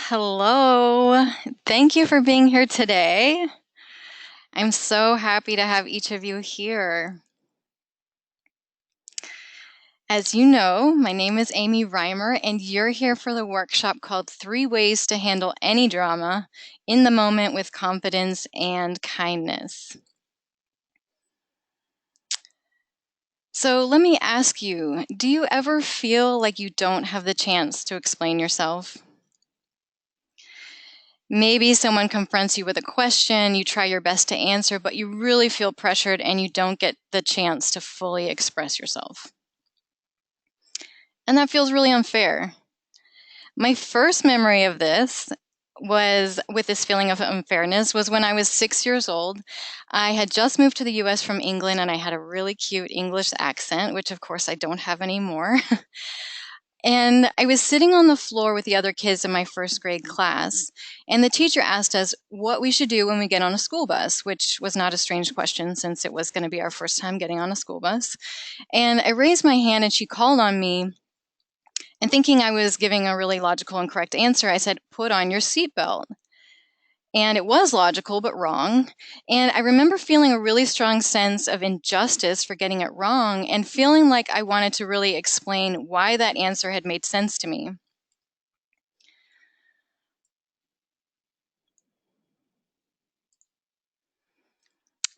Hello. Thank you for being here today. I'm so happy to have each of you here. As you know, my name is Amy Reimer, and you're here for the workshop called Three Ways to Handle Any Drama in the Moment with Confidence and Kindness. So let me ask you, do you ever feel like you don't have the chance to explain yourself? Maybe someone confronts you with a question, you try your best to answer, but you really feel pressured and you don't get the chance to fully express yourself. And that feels really unfair. My first memory of this was with this feeling of unfairness was when I was 6 years old. I had just moved to the US from England and I had a really cute English accent, which of course I don't have anymore. And I was sitting on the floor with the other kids in my first grade class, and the teacher asked us what we should do when we get on a school bus, which was not a strange question since it was going to be our first time getting on a school bus. And I raised my hand and she called on me, and thinking I was giving a really logical and correct answer, I said, "Put on your seatbelt." And it was logical, but wrong. And I remember feeling a really strong sense of injustice for getting it wrong and feeling like I wanted to really explain why that answer had made sense to me.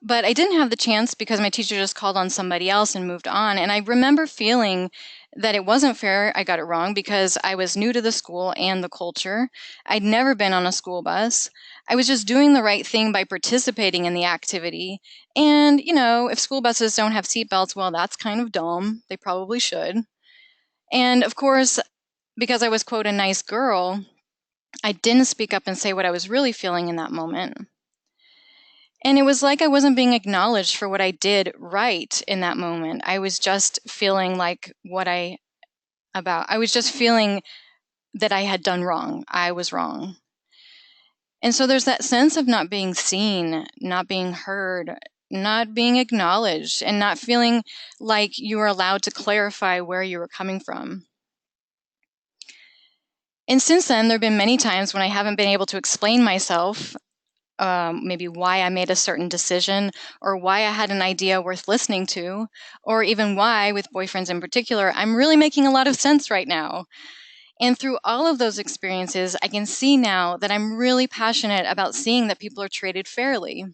But I didn't have the chance because my teacher just called on somebody else and moved on. And I remember feeling that it wasn't fair I got it wrong because I was new to the school and the culture. I'd never been on a school bus. I was just doing the right thing by participating in the activity. And, if school buses don't have seatbelts, well, that's kind of dumb. They probably should. And of course, because I was, quote, a nice girl, I didn't speak up and say what I was really feeling in that moment. And it was like I wasn't being acknowledged for what I did right in that moment. I was just feeling like I was just feeling that I had done wrong. I was wrong. And so there's that sense of not being seen, not being heard, not being acknowledged, and not feeling like you were allowed to clarify where you were coming from. And since then, there have been many times when I haven't been able to explain myself, maybe why I made a certain decision, or why I had an idea worth listening to, or even why, with boyfriends in particular, I'm really making a lot of sense right now. And through all of those experiences, I can see now that I'm really passionate about seeing that people are treated fairly.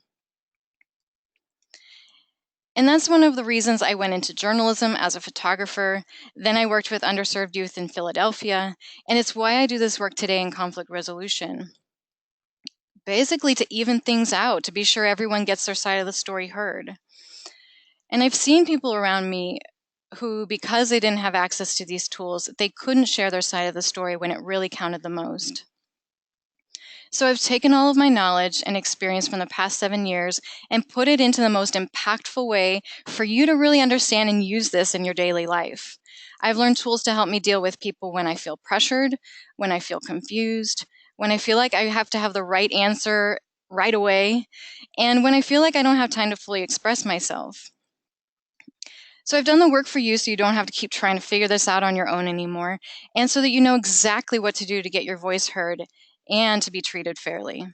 And that's one of the reasons I went into journalism as a photographer. Then I worked with underserved youth in Philadelphia, and it's why I do this work today in conflict resolution. Basically, to even things out, to be sure everyone gets their side of the story heard. And I've seen people around me who, because they didn't have access to these tools, they couldn't share their side of the story when it really counted the most. So I've taken all of my knowledge and experience from the past 7 years and put it into the most impactful way for you to really understand and use this in your daily life. I've learned tools to help me deal with people when I feel pressured, when I feel confused, when I feel like I have to have the right answer right away, and when I feel like I don't have time to fully express myself. So I've done the work for you so you don't have to keep trying to figure this out on your own anymore, and so that you know exactly what to do to get your voice heard and to be treated fairly.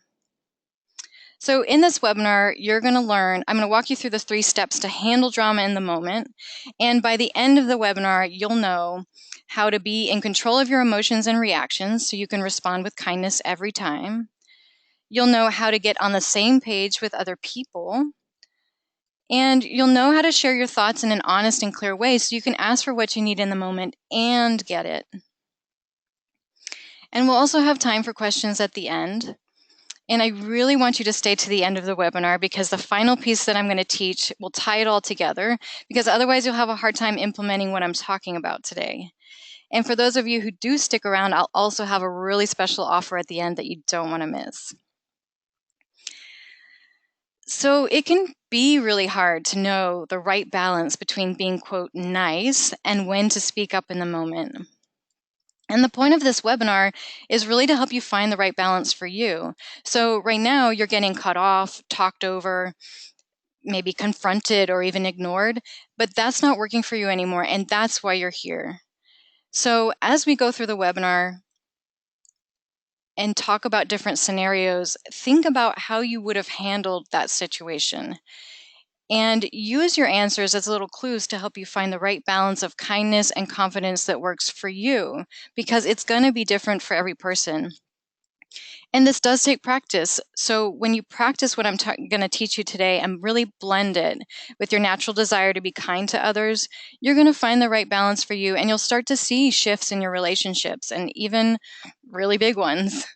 So in this webinar, I'm going to walk you through the 3 steps to handle drama in the moment. And by the end of the webinar, you'll know how to be in control of your emotions and reactions so you can respond with kindness every time. You'll know how to get on the same page with other people. And you'll know how to share your thoughts in an honest and clear way so you can ask for what you need in the moment and get it. And we'll also have time for questions at the end. And I really want you to stay to the end of the webinar because the final piece that I'm going to teach will tie it all together, because otherwise you'll have a hard time implementing what I'm talking about today. And for those of you who do stick around, I'll also have a really special offer at the end that you don't want to miss. So it can be really hard to know the right balance between being, quote, nice and when to speak up in the moment. And the point of this webinar is really to help you find the right balance for you. So right now you're getting cut off, talked over, maybe confronted or even ignored, but that's not working for you anymore. And that's why you're here. So as we go through the webinar, and talk about different scenarios, think about how you would have handled that situation. And use your answers as little clues to help you find the right balance of kindness and confidence that works for you, because it's going to be different for every person. And this does take practice. So when you practice what I'm going to teach you today and really blend it with your natural desire to be kind to others, you're going to find the right balance for you, and you'll start to see shifts in your relationships, and even really big ones.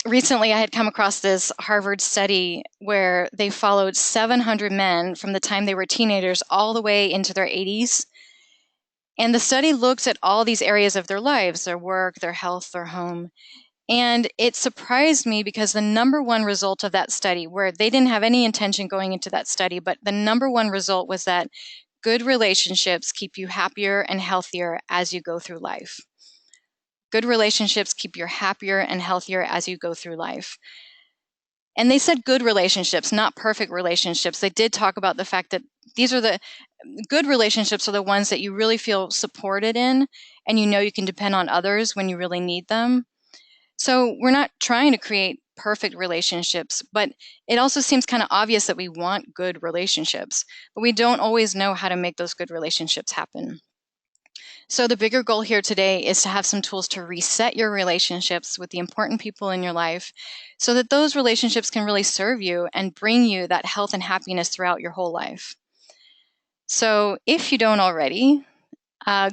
Recently, I had come across this Harvard study where they followed 700 men from the time they were teenagers all the way into their 80s. And the study looks at all these areas of their lives, their work, their health, their home. And it surprised me because the number one result of that study, where they didn't have any intention going into that study, but the number one result was that good relationships keep you happier and healthier as you go through life. Good relationships keep you happier and healthier as you go through life. And they said good relationships, not perfect relationships. They did talk about the fact that these are the good relationships are the ones that you really feel supported in, and you know you can depend on others when you really need them. So we're not trying to create perfect relationships, but it also seems kind of obvious that we want good relationships, but we don't always know how to make those good relationships happen. So the bigger goal here today is to have some tools to reset your relationships with the important people in your life so that those relationships can really serve you and bring you that health and happiness throughout your whole life. So if you don't already,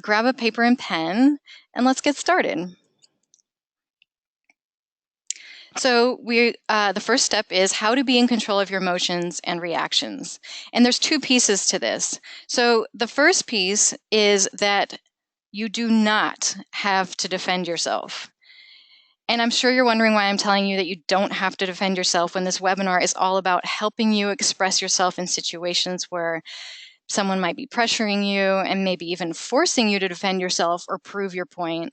grab a paper and pen and let's get started. So the first step is how to be in control of your emotions and reactions. And there's two pieces to this. So the first piece is that you do not have to defend yourself. And I'm sure you're wondering why I'm telling you that you don't have to defend yourself when this webinar is all about helping you express yourself in situations where someone might be pressuring you and maybe even forcing you to defend yourself or prove your point.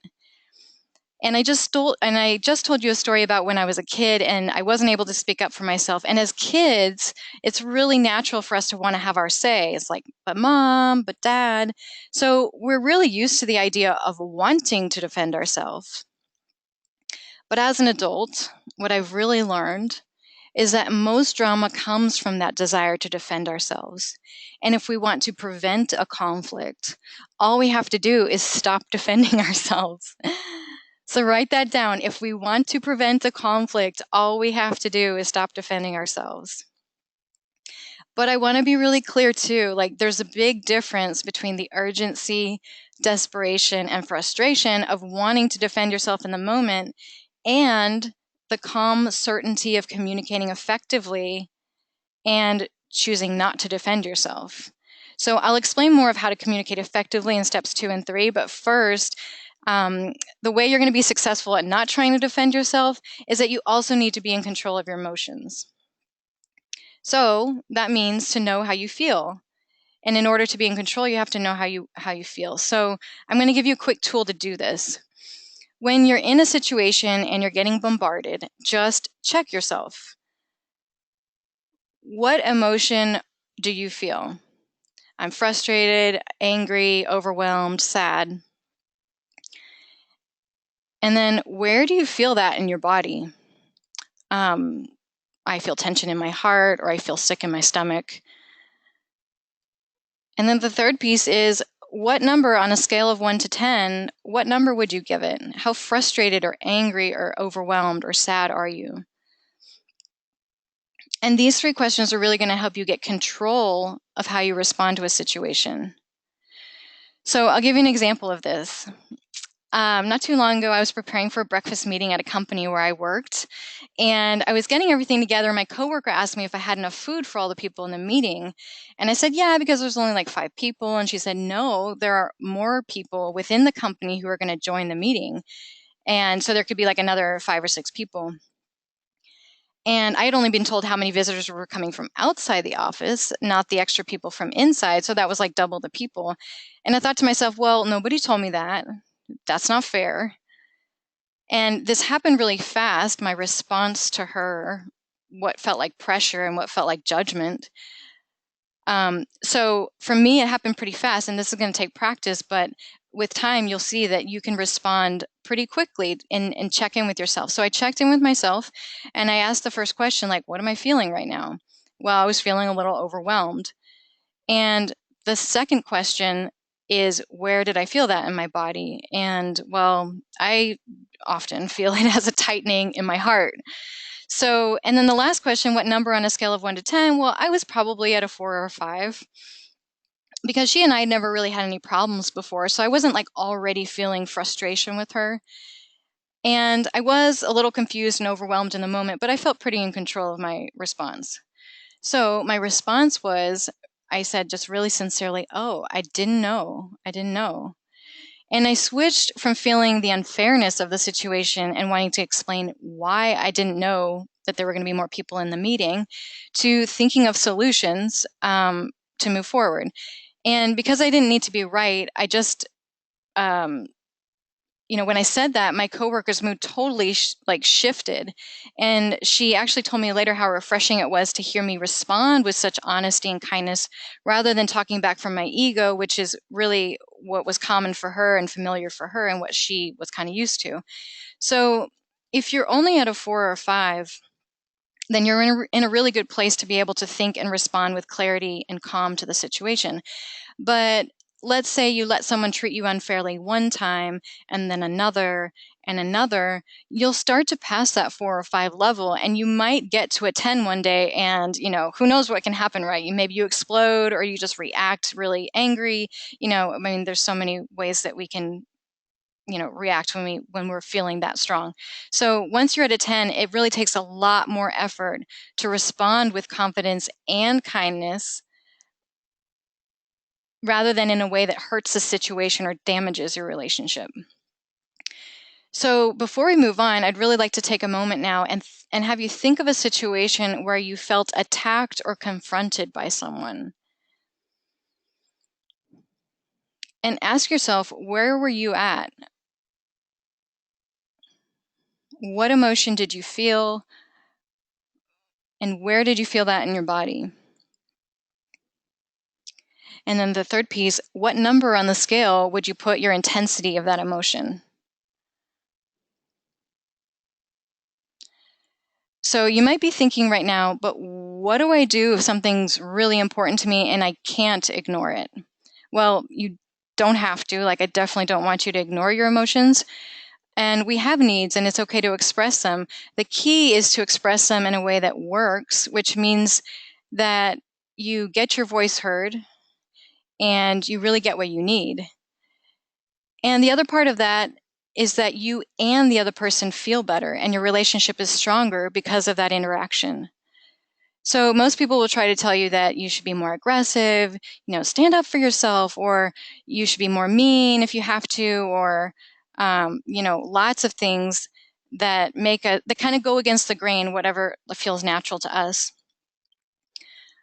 And I just told you a story about when I was a kid and I wasn't able to speak up for myself. And as kids, it's really natural for us to want to have our say. It's like, but mom, but dad. So we're really used to the idea of wanting to defend ourselves. But as an adult, what I've really learned is that most drama comes from that desire to defend ourselves. And if we want to prevent a conflict, all we have to do is stop defending ourselves. So write that down. If we want to prevent a conflict, all we have to do is stop defending ourselves. But I want to be really clear too, like there's a big difference between the urgency, desperation, and frustration of wanting to defend yourself in the moment and the calm certainty of communicating effectively and choosing not to defend yourself. So I'll explain more of how to communicate effectively in steps 2 and 3, but first, the way you're going to be successful at not trying to defend yourself is that you also need to be in control of your emotions. So that means to know how you feel. And in order to be in control, you have to know how you feel. So I'm going to give you a quick tool to do this. When you're in a situation and you're getting bombarded, just check yourself. What emotion do you feel? I'm frustrated, angry, overwhelmed, sad. And then where do you feel that in your body? I feel tension in my heart, or I feel sick in my stomach. And then the third piece is, what number on a scale of 1 to 10, what number would you give it? How frustrated or angry or overwhelmed or sad are you? And these 3 questions are really going to help you get control of how you respond to a situation. So I'll give you an example of this. Not too long ago, I was preparing for a breakfast meeting at a company where I worked, and I was getting everything together. My coworker asked me if I had enough food for all the people in the meeting, and I said, yeah, because there's only like 5 people, and she said, no, there are more people within the company who are going to join the meeting, and so there could be like another 5 or 6 people. And I had only been told how many visitors were coming from outside the office, not the extra people from inside, so that was like double the people. And I thought to myself, well, nobody told me that. That's not fair. And this happened really fast, my response to her, what felt like pressure and what felt like judgment. So for me, it happened pretty fast, and this is going to take practice, but with time, you'll see that you can respond pretty quickly and check in with yourself. So I checked in with myself and I asked the first question, like, what am I feeling right now? Well, I was feeling a little overwhelmed. And the second question is, where did I feel that in my body? And well, I often feel it as a tightening in my heart. So, and then the last question, what number on a scale of 1 to 10? Well, I was probably at a 4 or a 5 because she and I had never really had any problems before. So I wasn't like already feeling frustration with her. And I was a little confused and overwhelmed in the moment, but I felt pretty in control of my response. So my response was, I said just really sincerely, oh, I didn't know. I didn't know. And I switched from feeling the unfairness of the situation and wanting to explain why I didn't know that there were going to be more people in the meeting to thinking of solutions to move forward. And because I didn't need to be right, I just, when I said that, my coworker's mood totally shifted. And she actually told me later how refreshing it was to hear me respond with such honesty and kindness rather than talking back from my ego, which is really what was common for her and familiar for her and what she was kind of used to. So if you're only at a 4 or a 5, then you're in a really good place to be able to think and respond with clarity and calm to the situation. But let's say you let someone treat you unfairly one time and then another and another, you'll start to pass that 4 or 5 level and you might get to a 10 one day and, who knows what can happen, right? Maybe you explode or you just react really angry. I mean, there's so many ways that we can react when we're feeling that strong. So once you're at a 10, it really takes a lot more effort to respond with confidence and kindness rather than in a way that hurts the situation or damages your relationship. So before we move on, I'd really like to take a moment now and have you think of a situation where you felt attacked or confronted by someone. And ask yourself, where were you at? What emotion did you feel? And where did you feel that in your body? And then the third piece, what number on the scale would you put your intensity of that emotion? So you might be thinking right now, but what do I do if something's really important to me and I can't ignore it? Well, you don't have to. I definitely don't want you to ignore your emotions. And we have needs and it's okay to express them. The key is to express them in a way that works, which means that you get your voice heard and you really get what you need. And the other part of that is that you and the other person feel better and your relationship is stronger because of that interaction. So most people will try to tell you that you should be more aggressive, stand up for yourself, or you should be more mean if you have to, or, lots of things that that kind of go against the grain, whatever feels natural to us.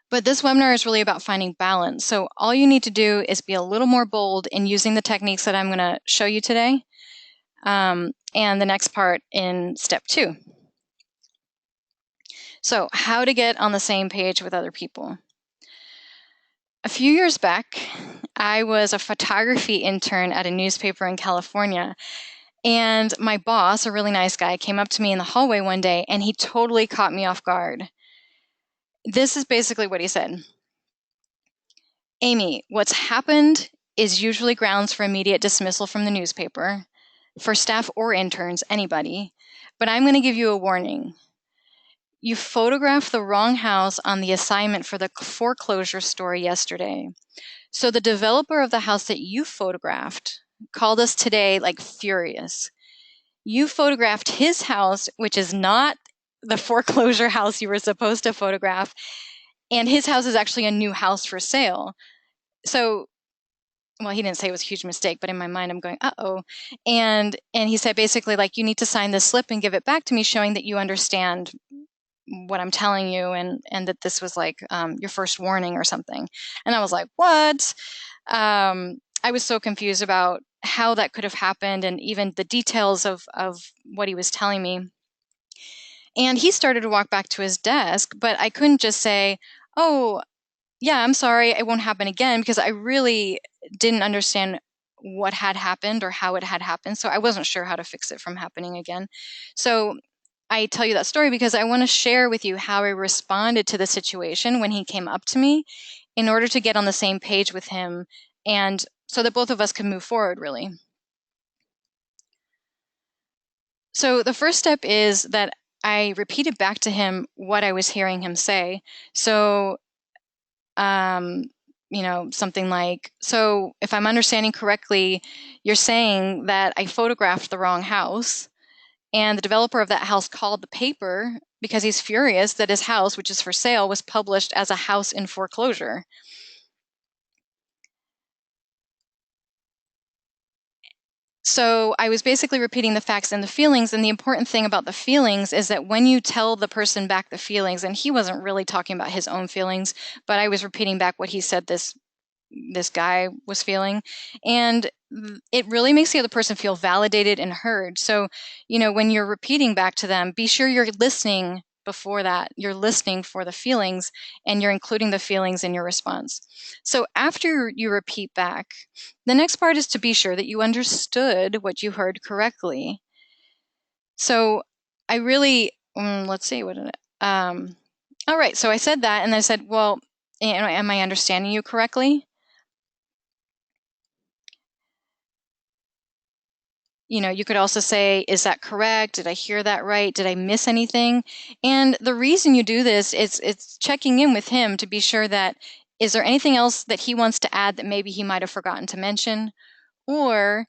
But this webinar is really about finding balance. So all you need to do is be a little more bold in using the techniques that I'm going to show you today. And the next part in step 2. So how to get on the same page with other people. A few years back, I was a photography intern at a newspaper in California. And my boss, a really nice guy, came up to me in the hallway one day and he totally caught me off guard. This is basically what he said. Amy, what's happened is usually grounds for immediate dismissal from the newspaper, for staff or interns, anybody, but I'm going to give you a warning. You photographed the wrong house on the assignment for the foreclosure story yesterday. So the developer of the house that you photographed called us today furious. You photographed his house, which is not the foreclosure house you were supposed to photograph, and his house is actually a new house for sale. So, well, he didn't say it was a huge mistake, but in my mind, I'm going, uh-oh. And he said basically, you need to sign this slip and give it back to me, showing that you understand what I'm telling you and that this was your first warning or something. And I was like, what? I was so confused about how that could have happened and even the details of what he was telling me. And he started to walk back to his desk, but I couldn't just say, oh, yeah, I'm sorry, it won't happen again, because I really didn't understand what had happened or how it had happened. So I wasn't sure how to fix it from happening again. So I tell you that story because I want to share with you how I responded to the situation when he came up to me in order to get on the same page with him and so that both of us can move forward, really. So the first step is that I repeated back to him what I was hearing him say. So, something like, so if I'm understanding correctly, you're saying that I photographed the wrong house, and the developer of that house called the paper because he's furious that his house, which is for sale, was published as a house in foreclosure. So I was basically repeating the facts and the feelings. And the important thing about the feelings is that when you tell the person back the feelings, and he wasn't really talking about his own feelings, but I was repeating back what he said this guy was feeling. And it really makes the other person feel validated and heard. So, when you're repeating back to them, be sure you're listening before that. You're listening for the feelings and you're including the feelings in your response. So after you repeat back, the next part is to be sure that you understood what you heard correctly. So I really, let's see, what did it, all right. So I said that and then I said, well, am I understanding you correctly? You could also say, is that correct? Did I hear that right? Did I miss anything? And the reason you do this is it's checking in with him to be sure that is there anything else that he wants to add that maybe he might have forgotten to mention? Or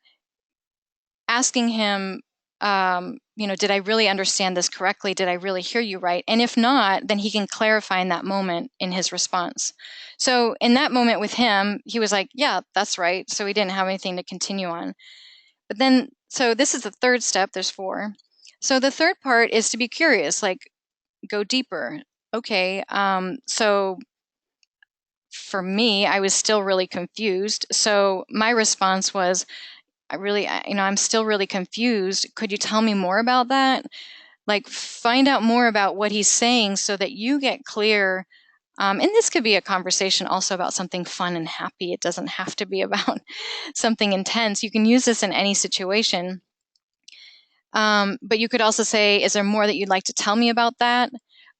asking him, did I really understand this correctly? Did I really hear you right? And if not, then he can clarify in that moment in his response. So in that moment with him, he was like, yeah, that's right. So he didn't have anything to continue on. But then, so this is the third step, there's 4. So the third part is to be curious, like go deeper. Okay, so for me, I was still really confused. So my response was, I'm still really confused. Could you tell me more about that? Like, find out more about what he's saying so that you get clear. And this could be a conversation also about something fun and happy. It doesn't have to be about something intense. You can use this in any situation. But you could also say, is there more that you'd like to tell me about that?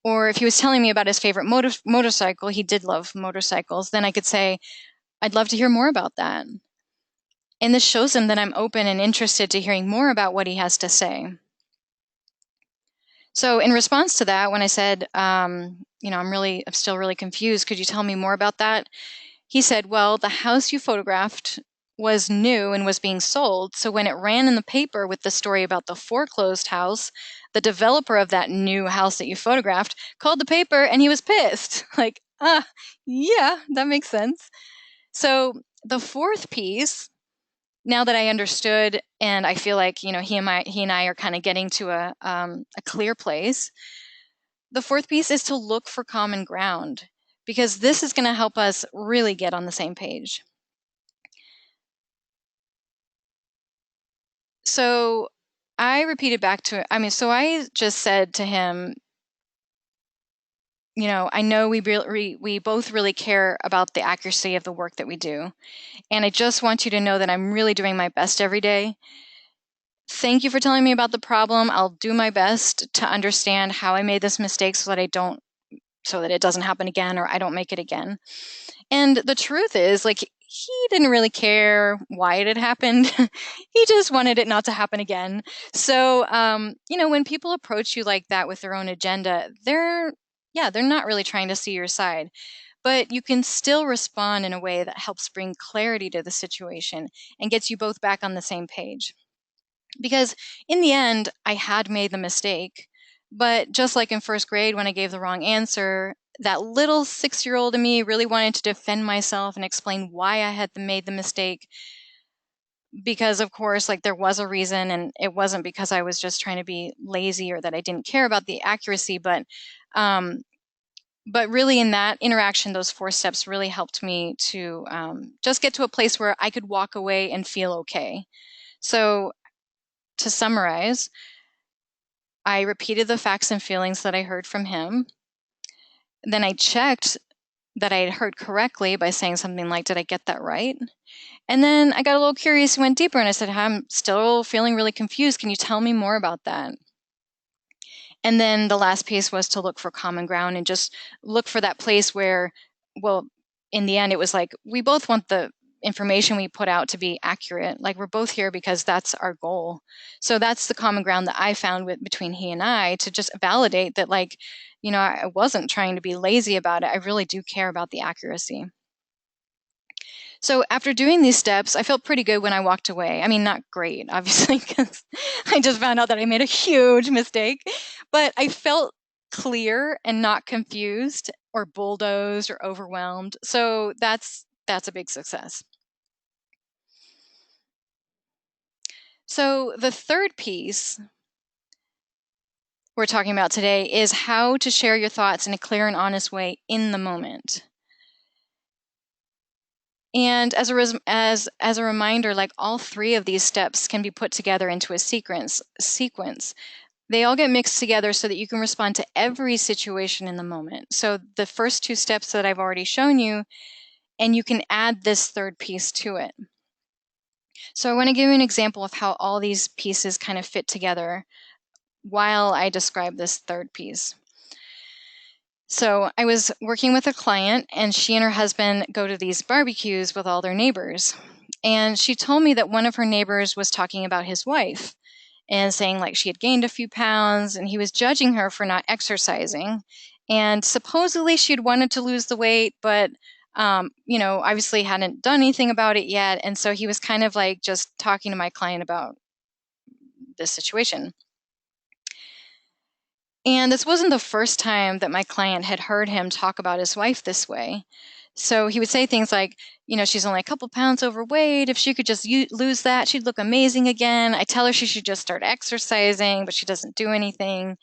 Or if he was telling me about his favorite motorcycle, he did love motorcycles, then I could say, I'd love to hear more about that. And this shows him that I'm open and interested to hearing more about what he has to say. So in response to that, when I said, I'm still really confused, could you tell me more about that? He said, well, the house you photographed was new and was being sold. So when it ran in the paper with the story about the foreclosed house, the developer of that new house that you photographed called the paper and he was pissed. Like, yeah, that makes sense. So the fourth piece, now that I understood and I feel like, he and I are kind of getting to a clear place, the fourth piece is to look for common ground, because this is going to help us really get on the same page. So I repeated back to, so I just said to him, I know we both really care about the accuracy of the work that we do. And I just want you to know that I'm really doing my best every day. Thank you for telling me about the problem. I'll do my best to understand how I made this mistake so that it doesn't happen again, or I don't make it again. And the truth is, like, he didn't really care why it had happened. He just wanted it not to happen again. So, when people approach you like that with their own agenda, they're not really trying to see your side. But you can still respond in a way that helps bring clarity to the situation and gets you both back on the same page. Because in the end, I had made the mistake. But just like in first grade when I gave the wrong answer, that little 6-year-old in me really wanted to defend myself and explain why I had made the mistake. Because, of course, like, there was a reason, and it wasn't because I was just trying to be lazy or that I didn't care about the accuracy. But really, in that interaction, those 4 steps really helped me to just get to a place where I could walk away and feel okay. So to summarize, I repeated the facts and feelings that I heard from him. Then I checked that I had heard correctly by saying something like, did I get that right? And then I got a little curious and went deeper, and I said, I'm still feeling really confused. Can you tell me more about that? And then the last piece was to look for common ground and just look for that place where, well, in the end, it was like, we both want the information we put out to be accurate. Like, we're both here because that's our goal. So that's the common ground that I found between he and I, to just validate that, like, I wasn't trying to be lazy about it. I really do care about the accuracy. So after doing these steps, I felt pretty good when I walked away. I mean, not great, obviously, because I just found out that I made a huge mistake, but I felt clear and not confused or bulldozed or overwhelmed. So that's a big success. So the third piece we're talking about today is how to share your thoughts in a clear and honest way in the moment. And as a reminder, like, all three of these steps can be put together into a sequence. They all get mixed together so that you can respond to every situation in the moment. So the first two steps that I've already shown you, and you can add this third piece to it. So I want to give you an example of how all these pieces kind of fit together while I describe this third piece. So I was working with a client, and she and her husband go to these barbecues with all their neighbors. And she told me that one of her neighbors was talking about his wife and saying, like, she had gained a few pounds, and he was judging her for not exercising. And supposedly she had wanted to lose the weight, but obviously hadn't done anything about it yet. And so he was kind of like just talking to my client about this situation. And this wasn't the first time that my client had heard him talk about his wife this way. So he would say things like, she's only a couple pounds overweight. If she could just lose that, she'd look amazing again. I tell her she should just start exercising, but she doesn't do anything.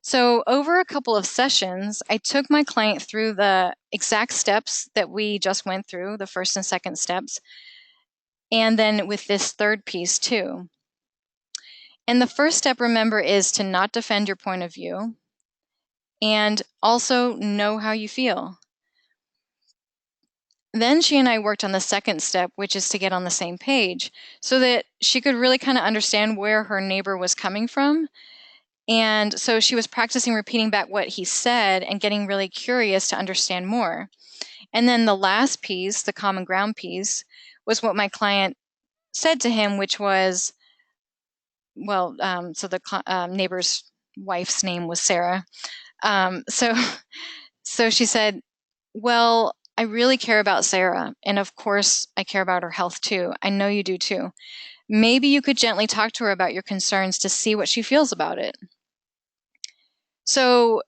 So over a couple of sessions, I took my client through the exact steps that we just went through, the first and second steps, and then with this third piece too. And the first step, remember, is to not defend your point of view, and also know how you feel. Then she and I worked on the second step, which is to get on the same page, so that she could really kind of understand where her neighbor was coming from. And so she was practicing repeating back what he said and getting really curious to understand more. And then the last piece, the common ground piece, was what my client said to him, which was, so the neighbor's wife's name was Sarah. So she said, well, I really care about Sarah, and of course I care about her health too. I know you do too. Maybe you could gently talk to her about your concerns to see what she feels about it. So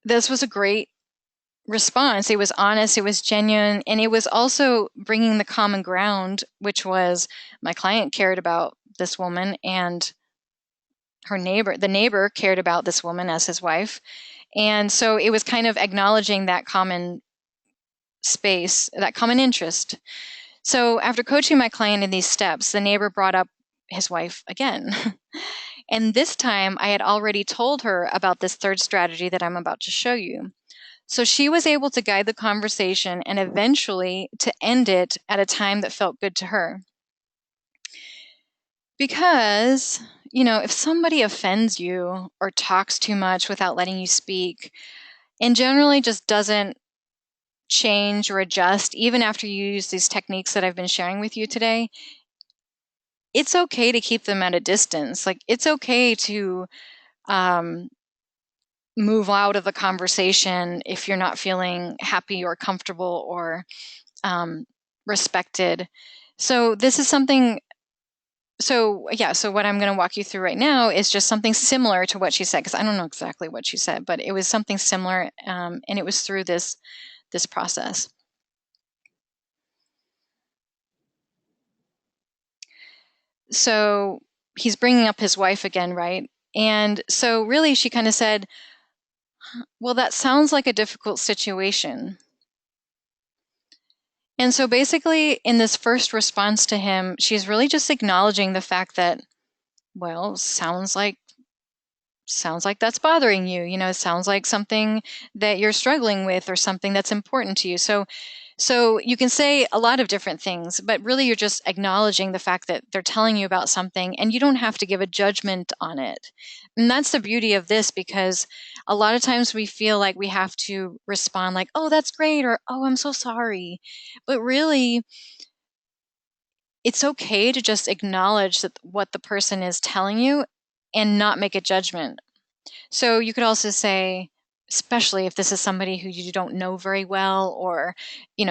this was a great response. It was honest, it was genuine, and it was also bringing the common ground, which was my client cared about this woman, and the neighbor cared about this woman as his wife. And so it was kind of acknowledging that common space, that common interest. So after coaching my client in these steps, the neighbor brought up his wife again. And this time I had already told her about this third strategy that I'm about to show you. So she was able to guide the conversation and eventually to end it at a time that felt good to her. Because, if somebody offends you or talks too much without letting you speak, and generally just doesn't change or adjust, even after you use these techniques that I've been sharing with you today, it's okay to keep them at a distance. Like, it's okay to move out of the conversation if you're not feeling happy or comfortable or respected. So this is something. So what I'm going to walk you through right now is just something similar to what she said, because I don't know exactly what she said, but it was something similar, and it was through this process. So he's bringing up his wife again, right? And so really she kind of said, well, that sounds like a difficult situation. And so basically in this first response to him, she's really just acknowledging the fact that, well, sounds like sounds like that's bothering you. It sounds like something that you're struggling with or something that's important to you. So you can say a lot of different things, but really you're just acknowledging the fact that they're telling you about something and you don't have to give a judgment on it. And that's the beauty of this, because a lot of times we feel like we have to respond like, oh, that's great, or oh, I'm so sorry. But really, it's okay to just acknowledge that what the person is telling you and not make a judgment. So you could also say, especially if this is somebody who you don't know very well, or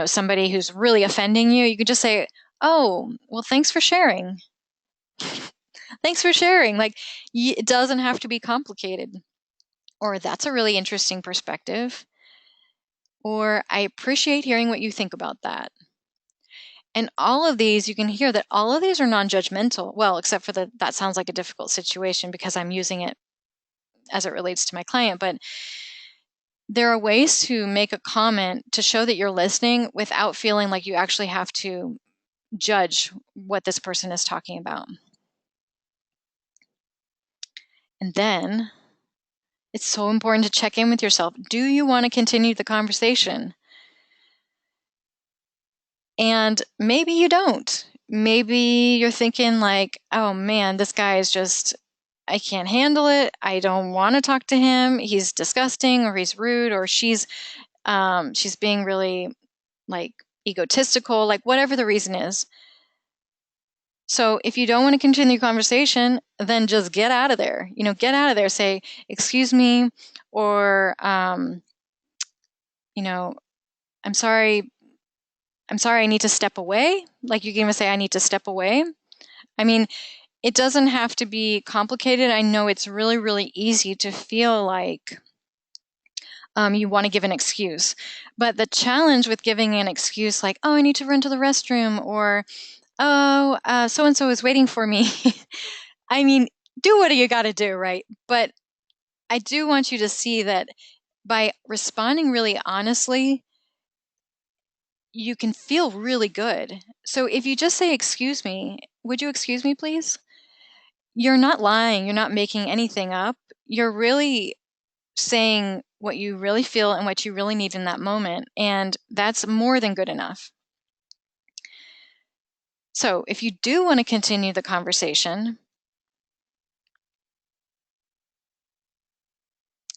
somebody who's really offending you, you could just say, oh, well, thanks for sharing. Thanks for sharing. Like, it doesn't have to be complicated. Or that's a really interesting perspective. Or I appreciate hearing what you think about that. And all of these, you can hear that all of these are non-judgmental. Well, except for that sounds like a difficult situation because I'm using it as it relates to my client. But there are ways to make a comment to show that you're listening without feeling like you actually have to judge what this person is talking about. And then it's so important to check in with yourself. Do you want to continue the conversation? And maybe you don't. Maybe you're thinking like, oh man, this guy is just, I can't handle it. I don't want to talk to him. He's disgusting, or he's rude, or she's being really like egotistical, like whatever the reason is. So if you don't want to continue the conversation, then just get out of there. Get out of there. Say, excuse me, or I'm sorry. I'm sorry, I need to step away. Like, you can even say, I need to step away. I mean, it doesn't have to be complicated. I know it's really, really easy to feel like you want to give an excuse. But the challenge with giving an excuse like, oh, I need to run to the restroom, or, oh, so-and-so is waiting for me. I mean, do what you got to do, right? But I do want you to see that by responding really honestly, you can feel really good. So if you just say, excuse me, would you excuse me, please? You're not lying. You're not making anything up. You're really saying what you really feel and what you really need in that moment. And that's more than good enough. So if you do want to continue the conversation,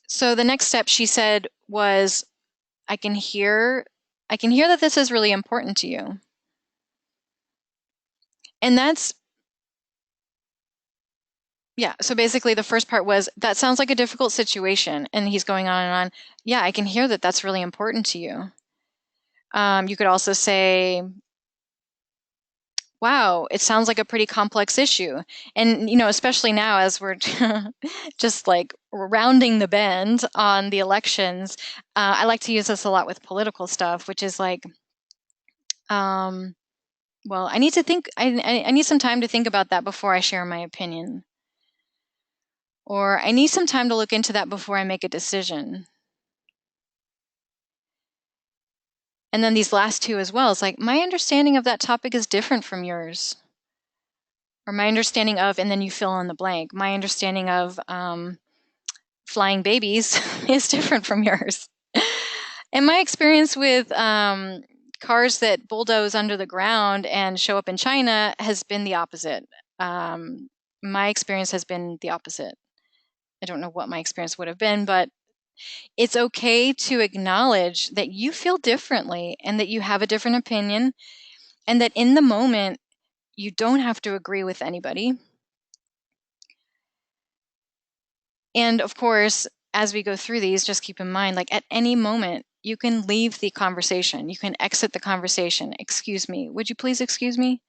so the next step she said was, I can hear that this is really important to you. And that's, yeah, so basically the first part was, that sounds like a difficult situation. And he's going on and on. Yeah, I can hear that that's really important to you. You could also say, wow, it sounds like a pretty complex issue. And, especially now as we're just like rounding the bend on the elections, I like to use this a lot with political stuff, which is like, well, I need to think, I need some time to think about that before I share my opinion. Or I need some time to look into that before I make a decision. And then these last two as well. It's like, my understanding of that topic is different from yours. Or my understanding of, and then you fill in the blank. My understanding of flying babies is different from yours. And my experience with cars that bulldoze under the ground and show up in China has been the opposite. My experience has been the opposite. I don't know what my experience would have been, but it's okay to acknowledge that you feel differently and that you have a different opinion, and that in the moment, you don't have to agree with anybody. And of course, as we go through these, just keep in mind, like at any moment, you can leave the conversation. You can exit the conversation. Excuse me. Would you please excuse me?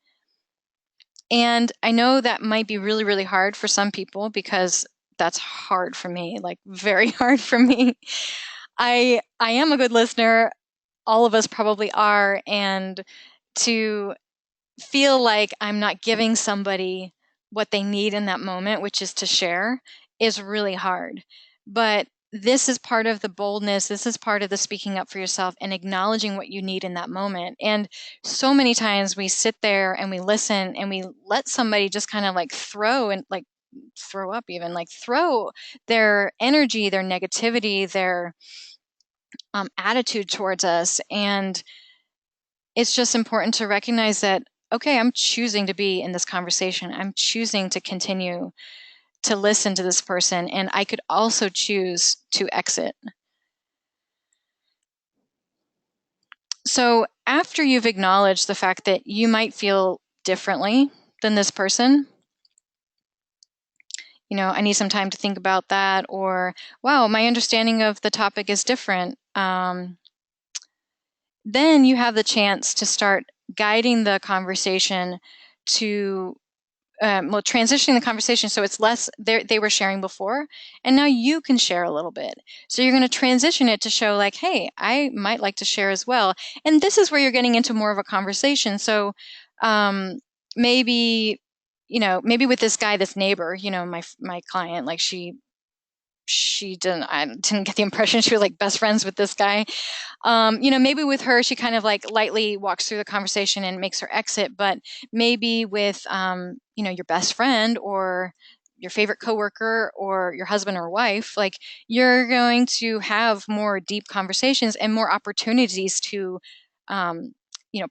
And I know that might be really, really hard for some people, because that's hard for me, like very hard for me. I am a good listener. All of us probably are. And to feel like I'm not giving somebody what they need in that moment, which is to share, is really hard. But this is part of the boldness. This is part of the speaking up for yourself and acknowledging what you need in that moment. And so many times we sit there and we listen and we let somebody just kind of like throw and like throw up, even like throw their energy, their negativity, their attitude towards us. And it's just important to recognize that, okay, I'm choosing to be in this conversation. I'm choosing to continue to listen to this person, and I could also choose to exit. So after you've acknowledged the fact that you might feel differently than this person, I need some time to think about that, or, wow, my understanding of the topic is different. Then you have the chance to start guiding the conversation to, transitioning the conversation so it's less they were sharing before, and now you can share a little bit. So you're going to transition it to show like, hey, I might like to share as well. And this is where you're getting into more of a conversation. So maybe, maybe with this guy, this neighbor, my client, like I didn't get the impression she was like best friends with this guy. Maybe with her, she kind of like lightly walks through the conversation and makes her exit. But maybe with, your best friend or your favorite coworker or your husband or wife, like you're going to have more deep conversations and more opportunities to,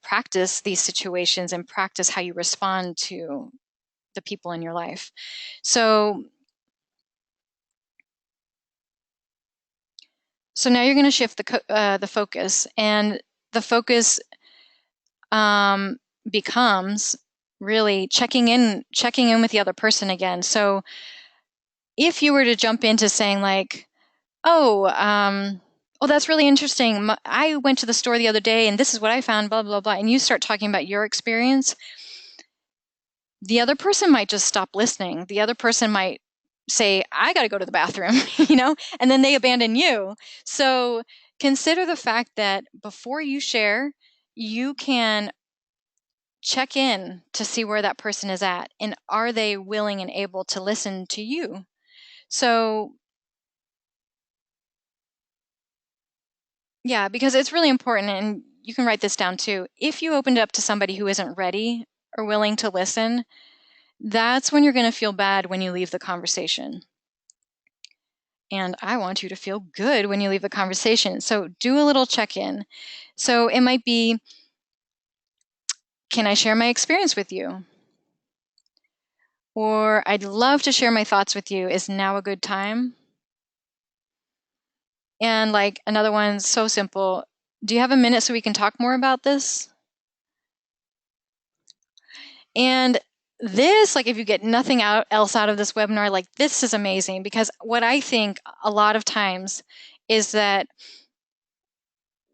practice these situations and practice how you respond to the people in your life. So now you're going to shift the focus, and the focus becomes really checking in with the other person again. So if you were to jump into saying like, oh, that's really interesting. I went to the store the other day and this is what I found, blah, blah, blah. And you start talking about your experience, the other person might just stop listening. The other person might say, I got to go to the bathroom, and then they abandon you. So consider the fact that before you share, you can check in to see where that person is at, and are they willing and able to listen to you. So yeah, because it's really important, and you can write this down too. If you opened up to somebody who isn't ready or willing to listen, that's when you're going to feel bad when you leave the conversation. And I want you to feel good when you leave the conversation. So do a little check-in. So it might be, can I share my experience with you? Or I'd love to share my thoughts with you. Is now a good time? And like another one, so simple. Do you have a minute so we can talk more about this? And this, like, if you get nothing else out of this webinar, like, this is amazing, because what I think a lot of times is that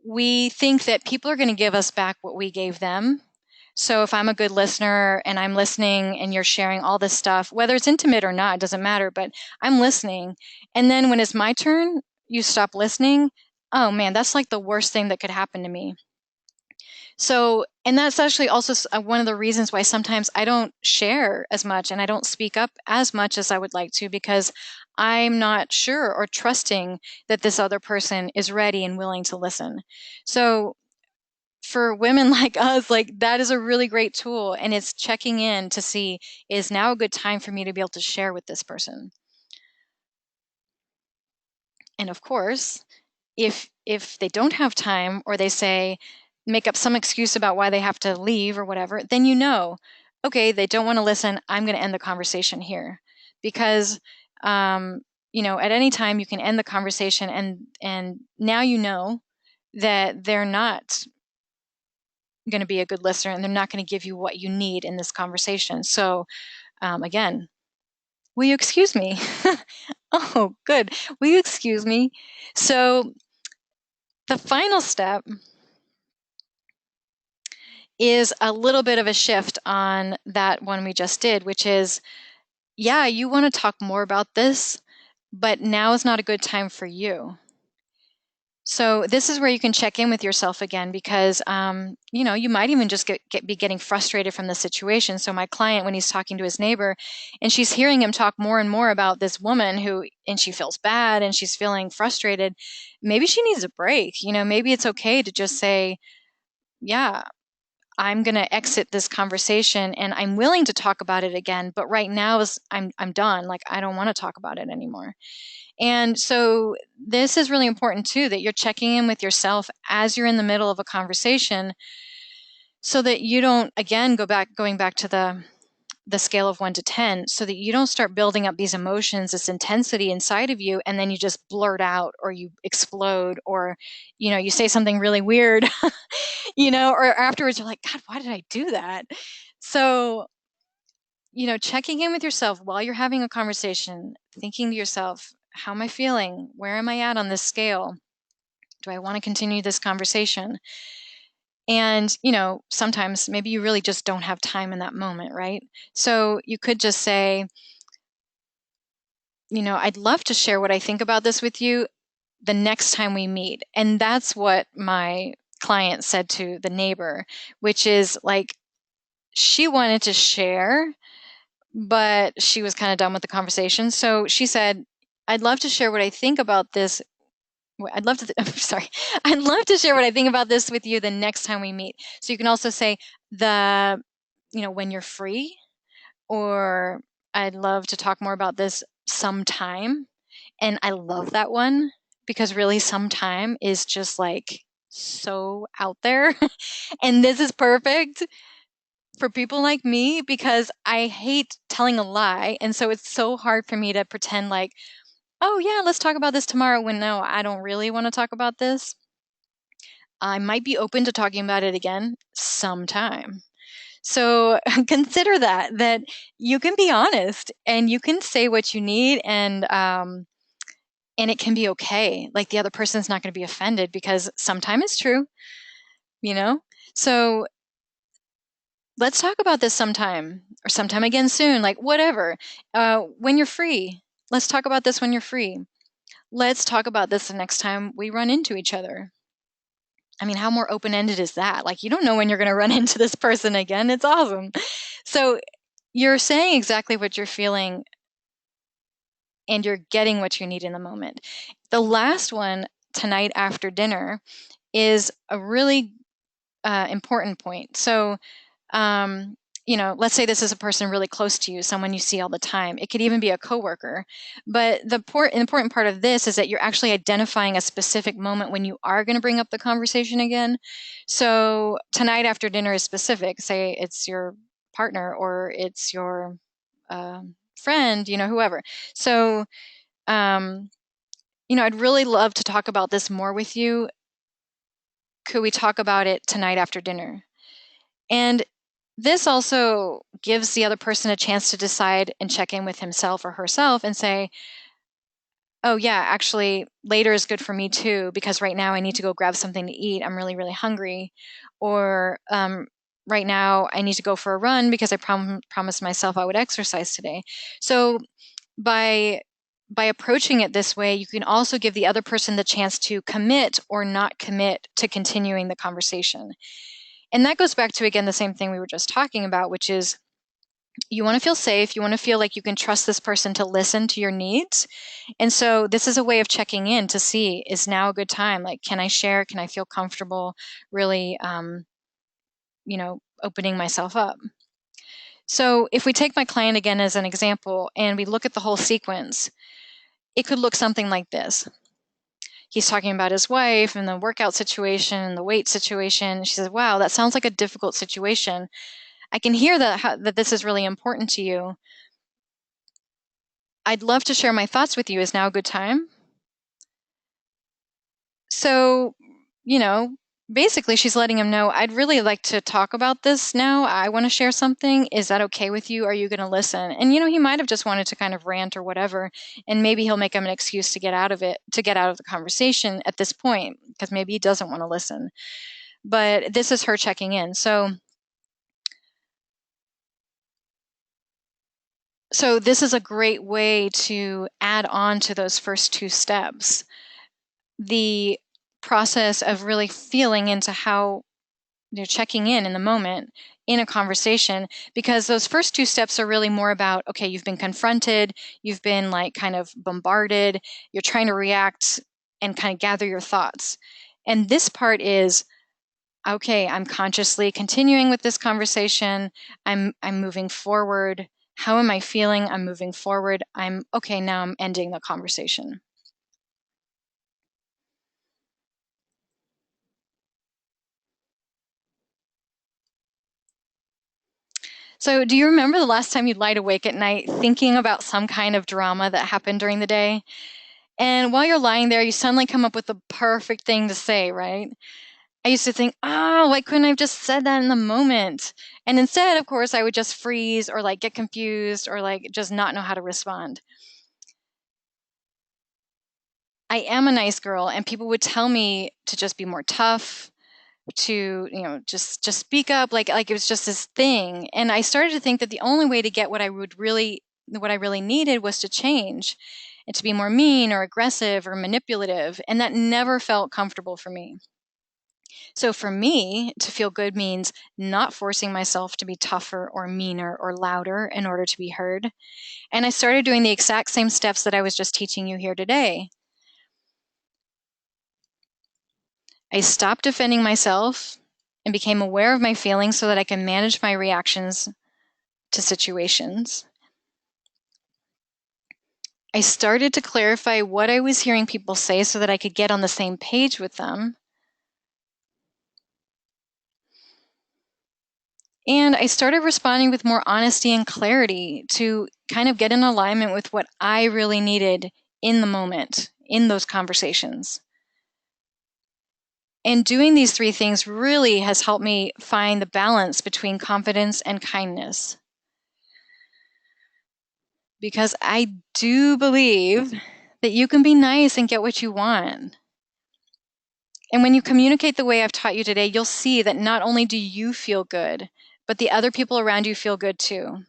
we think that people are going to give us back what we gave them. So if I'm a good listener and I'm listening and you're sharing all this stuff, whether it's intimate or not, it doesn't matter, but I'm listening. And then when it's my turn, you stop listening. Oh man, that's like the worst thing that could happen to me. So, and that's actually also one of the reasons why sometimes I don't share as much and I don't speak up as much as I would like to, because I'm not sure or trusting that this other person is ready and willing to listen. So for women like us, like, that is a really great tool, and it's checking in to see, is now a good time for me to be able to share with this person? And of course, if they don't have time, or they say, make up some excuse about why they have to leave or whatever, then okay, they don't want to listen, I'm going to end the conversation here. Because at any time you can end the conversation, and now that they're not going to be a good listener, and they're not going to give you what you need in this conversation. So again, will you excuse me? Oh, good. Will you excuse me? So the final step is a little bit of a shift on that one we just did, which is, yeah, you want to talk more about this, but now is not a good time for you. So this is where you can check in with yourself again, because you might even just be getting frustrated from the situation. So my client, when he's talking to his neighbor and she's hearing him talk more and more about this woman and she feels bad and she's feeling frustrated, maybe she needs a break. Maybe it's okay to just say, yeah, I'm going to exit this conversation and I'm willing to talk about it again, but right now I'm done. Like, I don't want to talk about it anymore. And so this is really important too, that you're checking in with yourself as you're in the middle of a conversation, so that you don't, again, going back to the scale of 1 to 10, so that you don't start building up these emotions, this intensity inside of you, and then you just blurt out, or you explode, or, you say something really weird, or afterwards you're like, God, why did I do that? So, checking in with yourself while you're having a conversation, thinking to yourself, how am I feeling? Where am I at on this scale? Do I want to continue this conversation? And, sometimes maybe you really just don't have time in that moment, right? So you could just say, I'd love to share what I think about this with you the next time we meet. And that's what my client said to the neighbor, which is like, she wanted to share, but she was kind of done with the conversation. So she said, I'd love to share what I think about this. I'd love to, I'm sorry. I'd love to share what I think about this with you the next time we meet. So you can also say when you're free, or I'd love to talk more about this sometime. And I love that one, because really sometime is just like so out there. And this is perfect for people like me, because I hate telling a lie. And so it's so hard for me to pretend like, oh yeah, let's talk about this tomorrow, when no, I don't really want to talk about this. I might be open to talking about it again sometime. So consider that you can be honest and you can say what you need, and it can be okay. Like, the other person's not going to be offended, because sometime is true, you know? So let's talk about this sometime, or sometime again soon, like whatever. When you're free, let's talk about this when you're free. Let's talk about this the next time we run into each other. I mean, how more open-ended is that? Like, you don't know when you're going to run into this person again. It's awesome. So you're saying exactly what you're feeling, and you're getting what you need in the moment. The last one, tonight after dinner, is a really important point. So, let's say this is a person really close to you, someone you see all the time. It could even be a coworker. But the important part of this is that you're actually identifying a specific moment when you are going to bring up the conversation again. So tonight after dinner is specific. Say it's your partner, or it's your friend, whoever. So, I'd really love to talk about this more with you. Could we talk about it tonight after dinner? And this also gives the other person a chance to decide and check in with himself or herself and say, oh, yeah, actually, later is good for me too, because right now I need to go grab something to eat. I'm really, really hungry. Or right now I need to go for a run because I promised myself I would exercise today. So by approaching it this way, you can also give the other person the chance to commit or not commit to continuing the conversation. And that goes back to, again, the same thing we were just talking about, which is, you want to feel safe. You want to feel like you can trust this person to listen to your needs. And so this is a way of checking in to see, is now a good time? Like, can I share? Can I feel comfortable really, opening myself up? So if we take my client again as an example and we look at the whole sequence, it could look something like this. He's talking about his wife and the workout situation and the weight situation. She says, wow, that sounds like a difficult situation. I can hear that this is really important to you. I'd love to share my thoughts with you. Is now a good time? So, basically she's letting him know, I'd really like to talk about this now. I want to share something. Is that okay with you? Are you going to listen? And, he might have just wanted to kind of rant or whatever, and maybe he'll make him an excuse to get out of the conversation at this point, because maybe he doesn't want to listen. But this is her checking in. So this is a great way to add on to those first two steps, the process of really feeling into how you're checking in the moment in a conversation, because those first two steps are really more about, okay, you've been confronted, you've been like kind of bombarded, you're trying to react and kind of gather your thoughts. And this part is, okay, I'm consciously continuing with this conversation. I'm moving forward. How am I feeling? I'm moving forward. Okay, now I'm ending the conversation. So, do you remember the last time you lied awake at night thinking about some kind of drama that happened during the day? And while you're lying there, you suddenly come up with the perfect thing to say, right? I used to think, oh, why couldn't I have just said that in the moment? And instead, of course, I would just freeze or like get confused or like just not know how to respond. I am a nice girl, and people would tell me to just be more tough, to just speak up, like it was just this thing. And I started to think that the only way to get what I really needed was to change and to be more mean or aggressive or manipulative, and that never felt comfortable for me. So for me, to feel good means not forcing myself to be tougher or meaner or louder in order to be heard. And I started doing the exact same steps that I was just teaching you here today. I stopped defending myself and became aware of my feelings so that I can manage my reactions to situations. I started to clarify what I was hearing people say so that I could get on the same page with them. And I started responding with more honesty and clarity to kind of get in alignment with what I really needed in the moment, in those conversations. And doing these three things really has helped me find the balance between confidence and kindness. Because I do believe that you can be nice and get what you want. And when you communicate the way I've taught you today, you'll see that not only do you feel good, but the other people around you feel good too.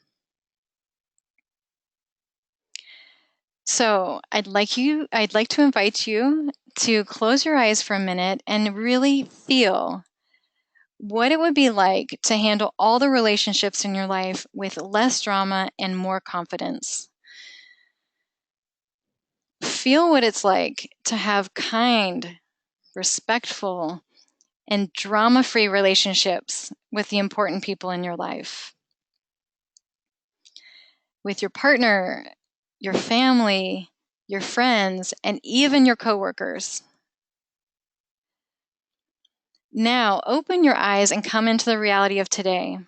So I'd like to invite you to close your eyes for a minute and really feel what it would be like to handle all the relationships in your life with less drama and more confidence. Feel what it's like to have kind, respectful, and drama-free relationships with the important people in your life. With your partner, your family, your friends, and even your coworkers. Now, open your eyes and come into the reality of today.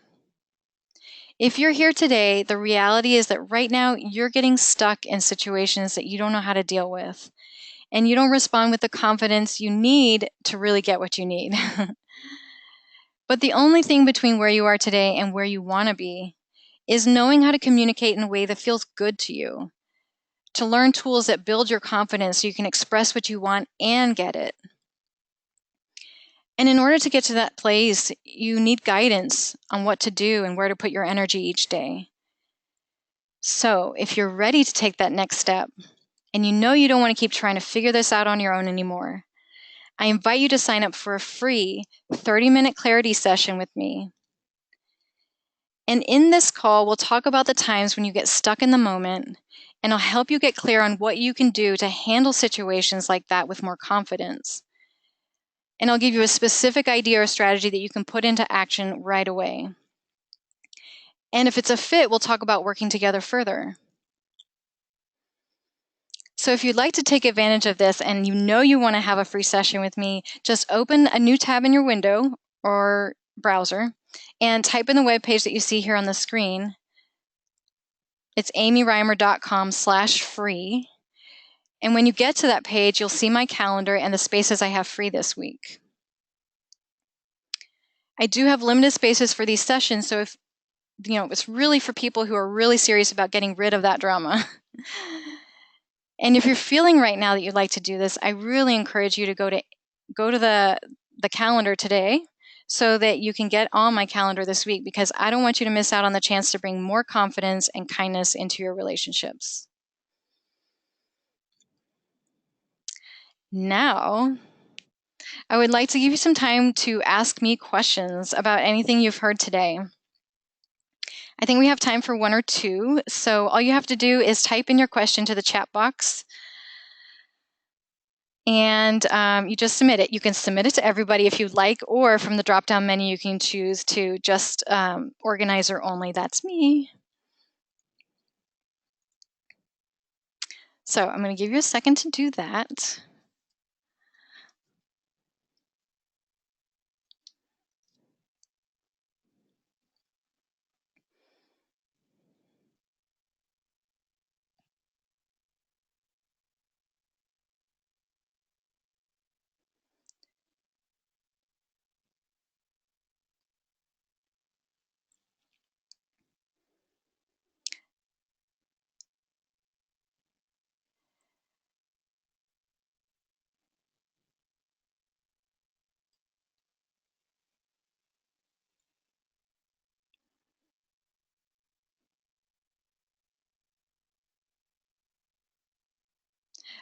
If you're here today, the reality is that right now you're getting stuck in situations that you don't know how to deal with, and you don't respond with the confidence you need to really get what you need. But the only thing between where you are today and where you want to be is knowing how to communicate in a way that feels good to you, to learn tools that build your confidence so you can express what you want and get it. And in order to get to that place, you need guidance on what to do and where to put your energy each day. So if you're ready to take that next step, and you know you don't want to keep trying to figure this out on your own anymore, I invite you to sign up for a free 30-minute clarity session with me. And in this call, we'll talk about the times when you get stuck in the moment, and I'll help you get clear on what you can do to handle situations like that with more confidence. And I'll give you a specific idea or strategy that you can put into action right away. And if it's a fit, we'll talk about working together further. So if you'd like to take advantage of this and you know you want to have a free session with me, just open a new tab in your window or browser and type in the webpage that you see here on the screen. It's amyreimer.com/free. And when you get to that page, you'll see my calendar and the spaces I have free this week. I do have limited spaces for these sessions, so if it's really for people who are really serious about getting rid of that drama. And if you're feeling right now that you'd like to do this, I really encourage you to go to the calendar today so that you can get on my calendar this week, because I don't want you to miss out on the chance to bring more confidence and kindness into your relationships. Now, I would like to give you some time to ask me questions about anything you've heard today. I think we have time for one or two, so all you have to do is type in your question to the chat box. And you just submit it. You can submit it to everybody if you'd like, or from the drop-down menu, you can choose to just organizer only. That's me. So I'm going to give you a second to do that.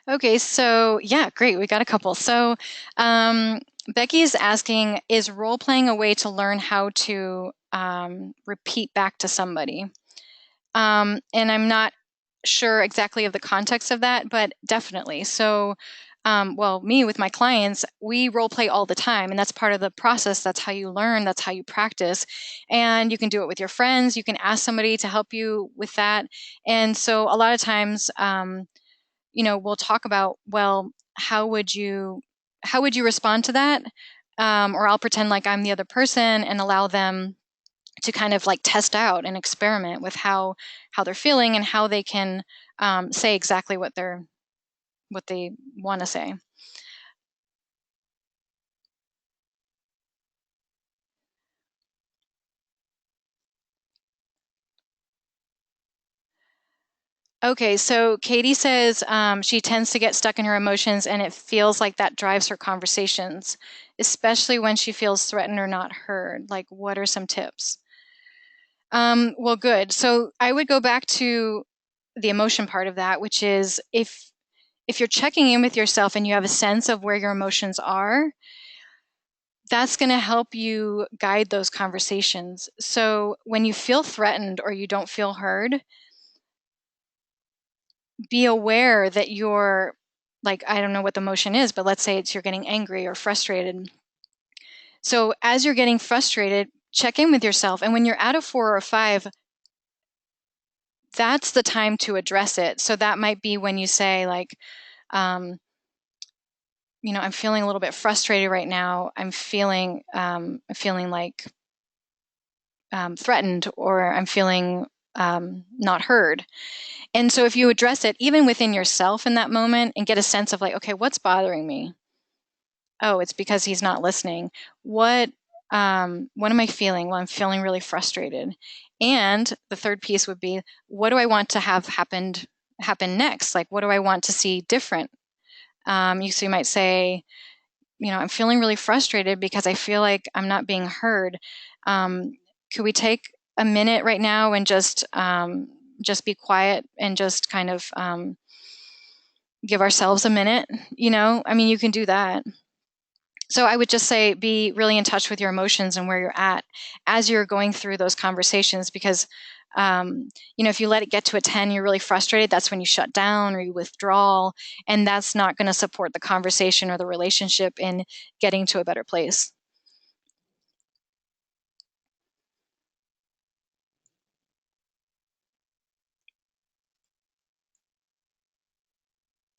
Okay, so yeah, great. We got a couple. So Becky is asking, is role playing a way to learn how to repeat back to somebody? And I'm not sure exactly of the context of that, but definitely. So, well, me with my clients, we role play all the time, and that's part of the process. That's how you learn, that's how you practice. And you can do it with your friends, you can ask somebody to help you with that. And so, a lot of times, we'll talk about, well, how would you respond to that? Or I'll pretend like I'm the other person and allow them to kind of like test out and experiment with how they're feeling and how they can say exactly what they want to say. Okay, so Katie says she tends to get stuck in her emotions and it feels like that drives her conversations, especially when she feels threatened or not heard. Like, what are some tips? Well, good. So I would go back to the emotion part of that, which is if you're checking in with yourself and you have a sense of where your emotions are, that's going to help you guide those conversations. So when you feel threatened or you don't feel heard, be aware that you're like, I don't know what the emotion is, but let's say it's you're getting angry or frustrated. So as you're getting frustrated, check in with yourself. And when you're at a 4 or a 5, that's the time to address it. So that might be when you say like, um, I'm feeling a little bit frustrated right now. I'm feeling like threatened, or I'm feeling not heard. And so if you address it even within yourself in that moment and get a sense of like, okay, what's bothering me? Oh, it's because he's not listening. What am I feeling? Well, I'm feeling really frustrated. And the third piece would be, what do I want to have happen next? Like, what do I want to see different? So you might say, I'm feeling really frustrated because I feel like I'm not being heard. Could we take a minute right now and just be quiet and just kind of give ourselves a minute? You can do that. So I would just say be really in touch with your emotions and where you're at as you're going through those conversations, because if you let it get to a 10, you're really frustrated, that's when you shut down or you withdraw, and that's not going to support the conversation or the relationship in getting to a better place.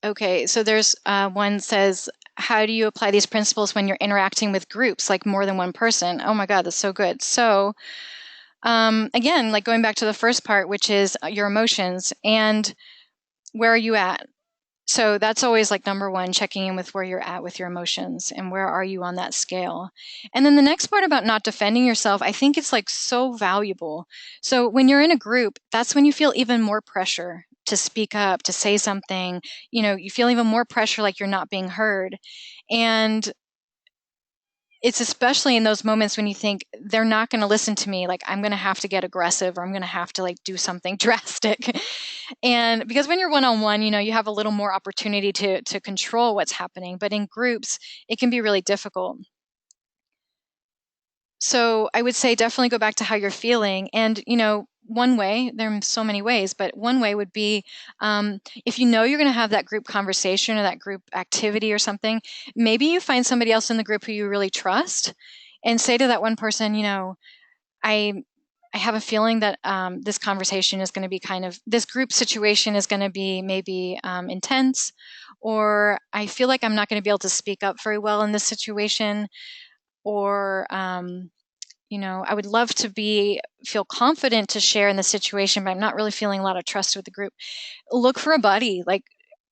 Okay, so there's one says, how do you apply these principles when you're interacting with groups, like more than one person? Oh my God, that's so good. So again, like going back to the first part, which is your emotions and where are you at? So that's always like number one, checking in with where you're at with your emotions and where are you on that scale. And then the next part about not defending yourself, I think it's like so valuable. So when you're in a group, that's when you feel even more pressure to speak up, to say something. You feel even more pressure like you're not being heard. And it's especially in those moments when you think they're not going to listen to me, like I'm going to have to get aggressive or I'm going to have to like do something drastic. And because when you're one-on-one, you have a little more opportunity to control what's happening, but in groups it can be really difficult. So I would say definitely go back to how you're feeling, and one way, there are so many ways, but one way would be if you know you're going to have that group conversation or that group activity or something, maybe you find somebody else in the group who you really trust and say to that one person, I I have a feeling that this conversation is going to be this group situation is going to be maybe intense, or I feel like I'm not going to be able to speak up very well in this situation, or I would love to feel confident to share in the situation, but I'm not really feeling a lot of trust with the group. Look for a buddy. Like,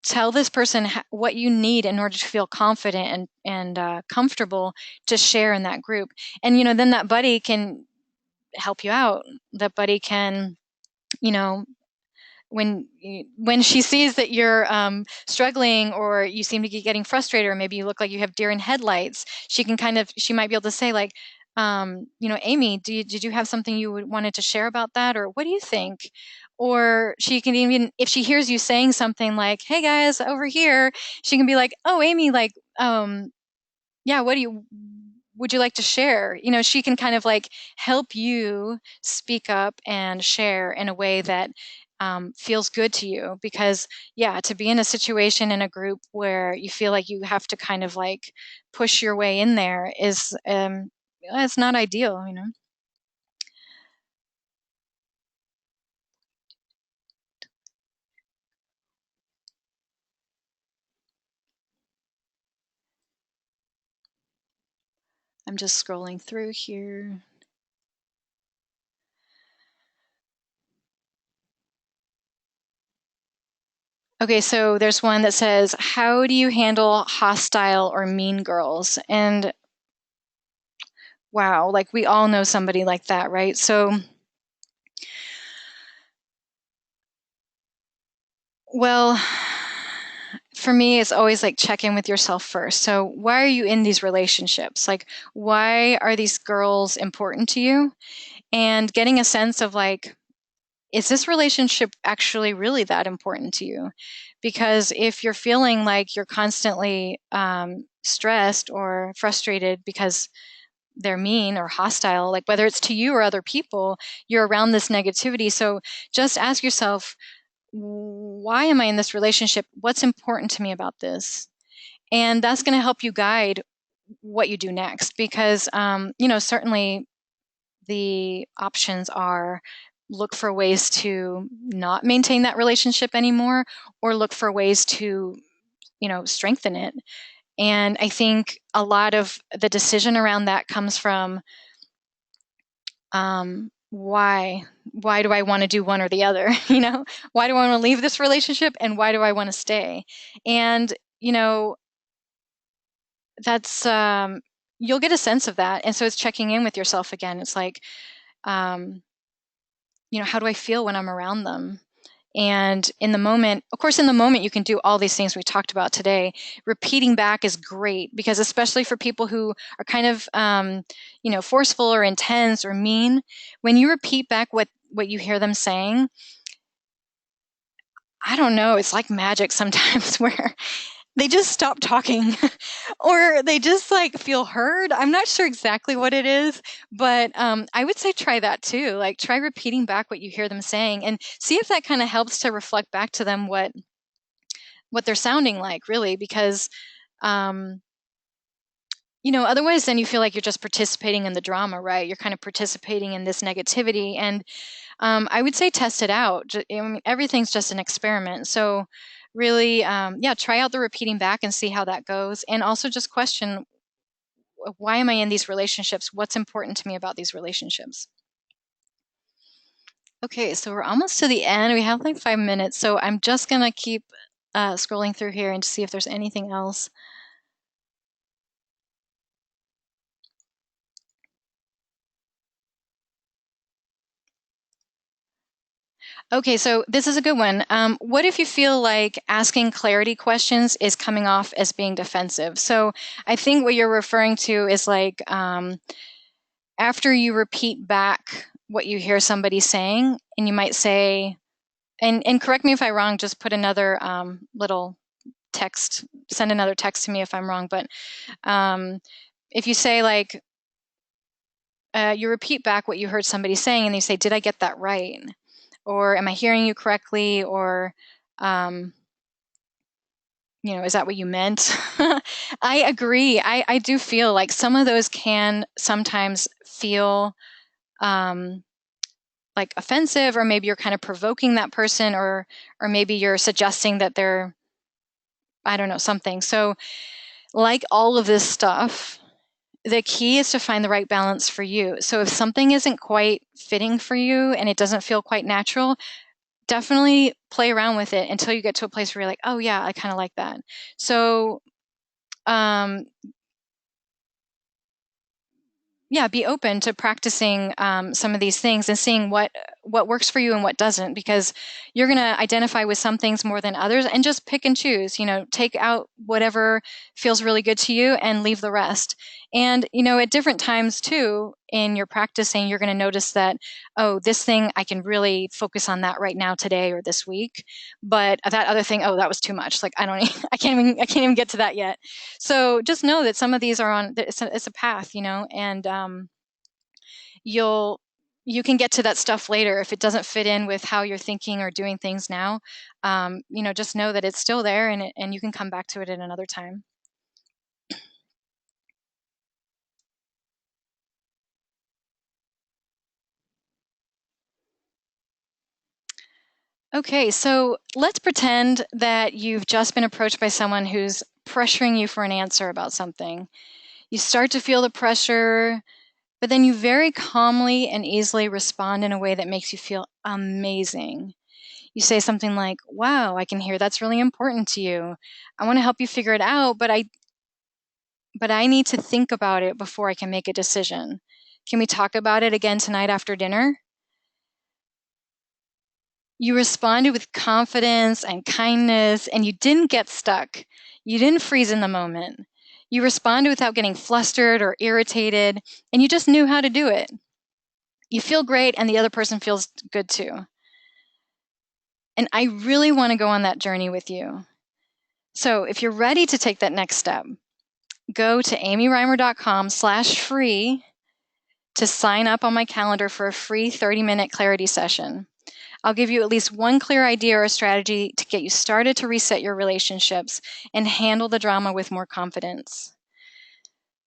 tell this person what you need in order to feel confident and comfortable to share in that group. And then that buddy can help you out. That buddy can, you know, when she sees that you're struggling, or you seem to be getting frustrated, or maybe you look like you have deer in headlights, she might be able to say, like, Amy, did you have something you wanted to share about that, or what do you think? Or she can, even if she hears you saying something like, hey guys, over here, she can be like, oh Amy, like, yeah, would you like to share? She can kind of like help you speak up and share in a way that feels good to you. Because, yeah, to be in a situation in a group where you feel like you have to kind of like push your way in there is, it's not ideal. I'm just scrolling through here. Okay, so there's one that says, how do you handle hostile or mean girls? And wow, like, we all know somebody like that, right? So, well, for me, it's always like, check in with yourself first. So, why are you in these relationships? Like, why are these girls important to you? And getting a sense of, like, is this relationship actually really that important to you? Because if you're feeling like you're constantly stressed or frustrated because they're mean or hostile, like whether it's to you or other people, you're around this negativity. So just ask yourself, why am I in this relationship? What's important to me about this? And that's going to help you guide what you do next. Because, certainly the options are, look for ways to not maintain that relationship anymore, or look for ways to, strengthen it. And I think a lot of the decision around that comes from, why do I want to do one or the other? Why do I want to leave this relationship, and why do I want to stay? And that's you'll get a sense of that. And so it's checking in with yourself again. It's like, um, how do I feel when I'm around them? And in the moment, of course, you can do all these things we talked about today. Repeating back is great, because especially for people who are kind of, forceful or intense or mean, when you repeat back what you hear them saying, I don't know, it's like magic sometimes where they just stop talking or they just like feel heard. I'm not sure exactly what it is, but I would say try that too. Like, try repeating back what you hear them saying and see if that kind of helps to reflect back to them what they're sounding like, really. Because um, otherwise then you feel like you're just participating in the drama, right? You're kind of participating in this negativity. And I would say test it out. I mean, everything's just an experiment. So really, yeah, try out the repeating back and see how that goes. And also just question, why am I in these relationships? What's important to me about these relationships? Okay, so we're almost to the end. We have like 5 minutes. So I'm just going to keep scrolling through here and see if there's anything else. Okay, so this is a good one. What if you feel like asking clarity questions is coming off as being defensive? So I think what you're referring to is like, after you repeat back what you hear somebody saying, and you might say, and correct me if I'm wrong, just put another little text, send another text to me if I'm wrong. But if you say, like, you repeat back what you heard somebody saying, and you say, did I get that right? Or am I hearing you correctly? Or, is that what you meant? I agree. I do feel like some of those can sometimes feel like offensive, or maybe you're kind of provoking that person, or maybe you're suggesting that they're, I don't know, something. So like all of this stuff, the key is to find the right balance for you. So if something isn't quite fitting for you and it doesn't feel quite natural, definitely play around with it until you get to a place where you're like, oh yeah, I kind of like that. So yeah, be open to practicing some of these things and seeing what works for you and what doesn't, because you're going to identify with some things more than others, and just pick and choose. Take out whatever feels really good to you and leave the rest. And at different times too in your practicing, you're going to notice that, oh, this thing I can really focus on that right now, today or this week, but that other thing, oh, that was too much. Like I can't even get to that yet. So just know that some of these are on. It's a path, and you can get to that stuff later if it doesn't fit in with how you're thinking or doing things now. Just know that it's still there, and you can come back to it at another time. Okay, so let's pretend that you've just been approached by someone who's pressuring you for an answer about something. You start to feel the pressure, but then you very calmly and easily respond in a way that makes you feel amazing. You say something like, wow, I can hear that's really important to you. I want to help you figure it out, but I need to think about it before I can make a decision. Can we talk about it again tonight after dinner? You responded with confidence and kindness, and you didn't get stuck. You didn't freeze in the moment. You responded without getting flustered or irritated, and you just knew how to do it. You feel great, and the other person feels good too. And I really want to go on that journey with you. So if you're ready to take that next step, go to amyreimer.com/free to sign up on my calendar for a free 30-minute clarity session. I'll give you at least one clear idea or strategy to get you started to reset your relationships and handle the drama with more confidence.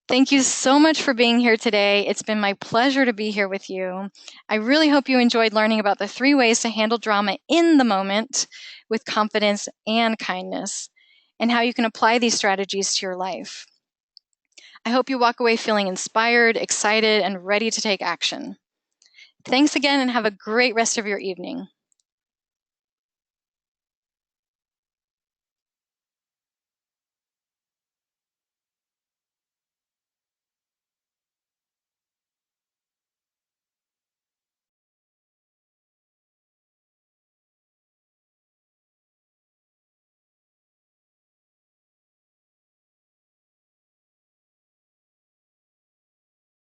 Thank you so much for being here today. It's been my pleasure to be here with you. I really hope you enjoyed learning about the 3 ways to handle drama in the moment with confidence and kindness, and how you can apply these strategies to your life. I hope you walk away feeling inspired, excited, and ready to take action. Thanks again, and have a great rest of your evening.